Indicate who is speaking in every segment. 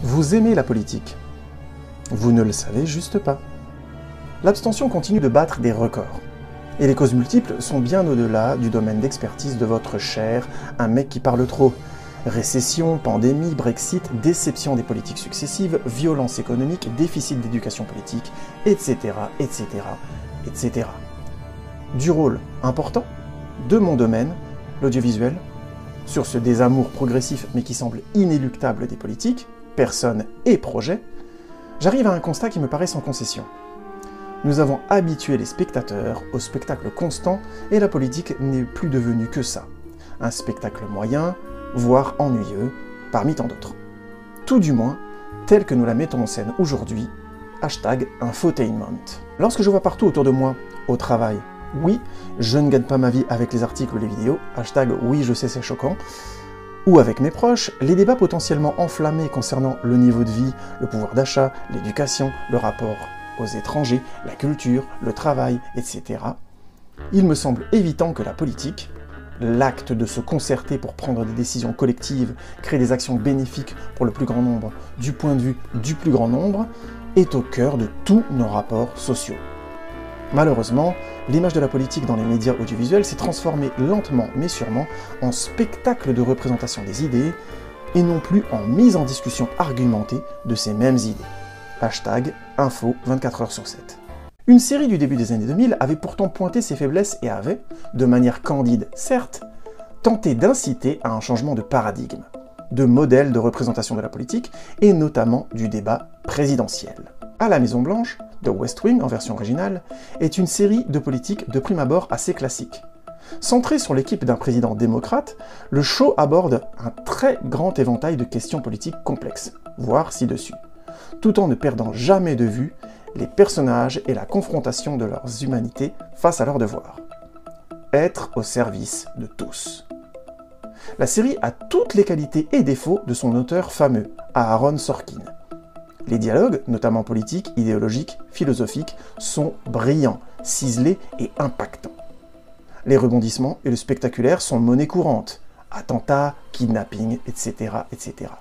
Speaker 1: Vous aimez la politique. Vous ne le savez juste pas. L'abstention continue de battre des records. Et les causes multiples sont bien au-delà du domaine d'expertise de votre cher « un mec qui parle trop ». Récession, pandémie, Brexit, déception des politiques successives, violence économique, déficit d'éducation politique, etc., etc., etc. Du rôle important de mon domaine, l'audiovisuel, sur ce désamour progressif mais qui semble inéluctable des politiques, personnes et projets, j'arrive à un constat qui me paraît sans concession. Nous avons habitué les spectateurs au spectacle constant et la politique n'est plus devenue que ça. Un spectacle moyen, voire ennuyeux, parmi tant d'autres. Tout du moins, tel que nous la mettons en scène aujourd'hui, #infotainment. Lorsque je vois partout autour de moi, au travail, oui, je ne gagne pas ma vie avec les articles ou les vidéos, #oui je sais c'est choquant, ou avec mes proches, les débats potentiellement enflammés concernant le niveau de vie, le pouvoir d'achat, l'éducation, le rapport aux étrangers, la culture, le travail, etc. Il me semble évident que la politique, l'acte de se concerter pour prendre des décisions collectives, créer des actions bénéfiques pour le plus grand nombre, du point de vue du plus grand nombre, est au cœur de tous nos rapports sociaux. Malheureusement, l'image de la politique dans les médias audiovisuels s'est transformée lentement mais sûrement en spectacle de représentation des idées et non plus en mise en discussion argumentée de ces mêmes idées. #info 24h/7. Une série du début des années 2000 avait pourtant pointé ses faiblesses et avait, de manière candide certes, tenté d'inciter à un changement de paradigme, de modèle de représentation de la politique et notamment du débat présidentiel. À la Maison-Blanche, The West Wing en version originale, est une série de politique de prime abord assez classique. Centré sur l'équipe d'un président démocrate, le show aborde un très grand éventail de questions politiques complexes, voire ci-dessus, tout en ne perdant jamais de vue les personnages et la confrontation de leurs humanités face à leurs devoirs. Être au service de tous. La série a toutes les qualités et défauts de son auteur fameux, Aaron Sorkin. Les dialogues, notamment politiques, idéologiques, philosophiques, sont brillants, ciselés et impactants. Les rebondissements et le spectaculaire sont monnaie courante. Attentats, kidnapping, etc., etc.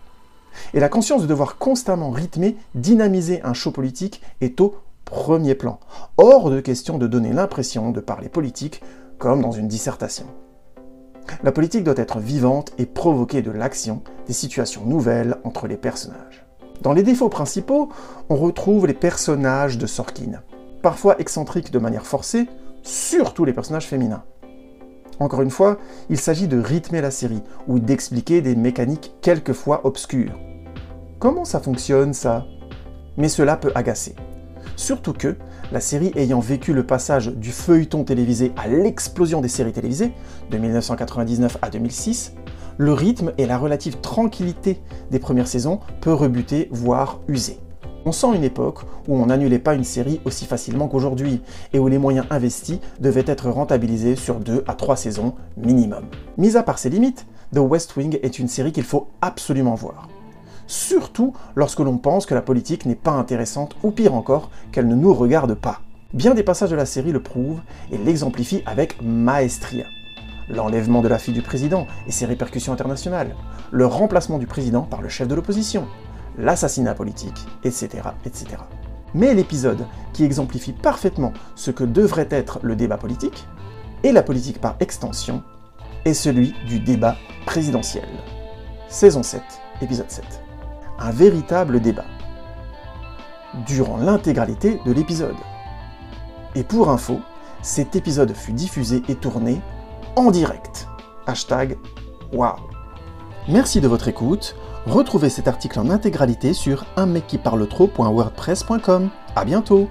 Speaker 1: Et la conscience de devoir constamment rythmer, dynamiser un show politique est au premier plan. Hors de question de donner l'impression de parler politique comme dans une dissertation. La politique doit être vivante et provoquer de l'action, des situations nouvelles entre les personnages. Dans les défauts principaux, on retrouve les personnages de Sorkin, parfois excentriques de manière forcée, surtout les personnages féminins. Encore une fois, il s'agit de rythmer la série, ou d'expliquer des mécaniques quelquefois obscures. Comment ça fonctionne, ça? Mais cela peut agacer. Surtout que, la série ayant vécu le passage du feuilleton télévisé à l'explosion des séries télévisées, de 1999 à 2006, le rythme et la relative tranquillité des premières saisons peut rebuter, voire user. On sent une époque où on n'annulait pas une série aussi facilement qu'aujourd'hui, et où les moyens investis devaient être rentabilisés sur 2 à 3 saisons minimum. Mis à part ses limites, The West Wing est une série qu'il faut absolument voir. Surtout lorsque l'on pense que la politique n'est pas intéressante, ou pire encore, qu'elle ne nous regarde pas. Bien des passages de la série le prouvent et l'exemplifient avec maestria. L'enlèvement de la fille du président et ses répercussions internationales, le remplacement du président par le chef de l'opposition, l'assassinat politique, etc., etc. Mais l'épisode qui exemplifie parfaitement ce que devrait être le débat politique, et la politique par extension, est celui du débat présidentiel. Saison 7, épisode 7. Un véritable débat. Durant l'intégralité de l'épisode. Et pour info, cet épisode fut diffusé et tourné en direct. #waouh. Merci de votre écoute. Retrouvez cet article en intégralité sur unmecquiparletro.wordpress.com. À bientôt.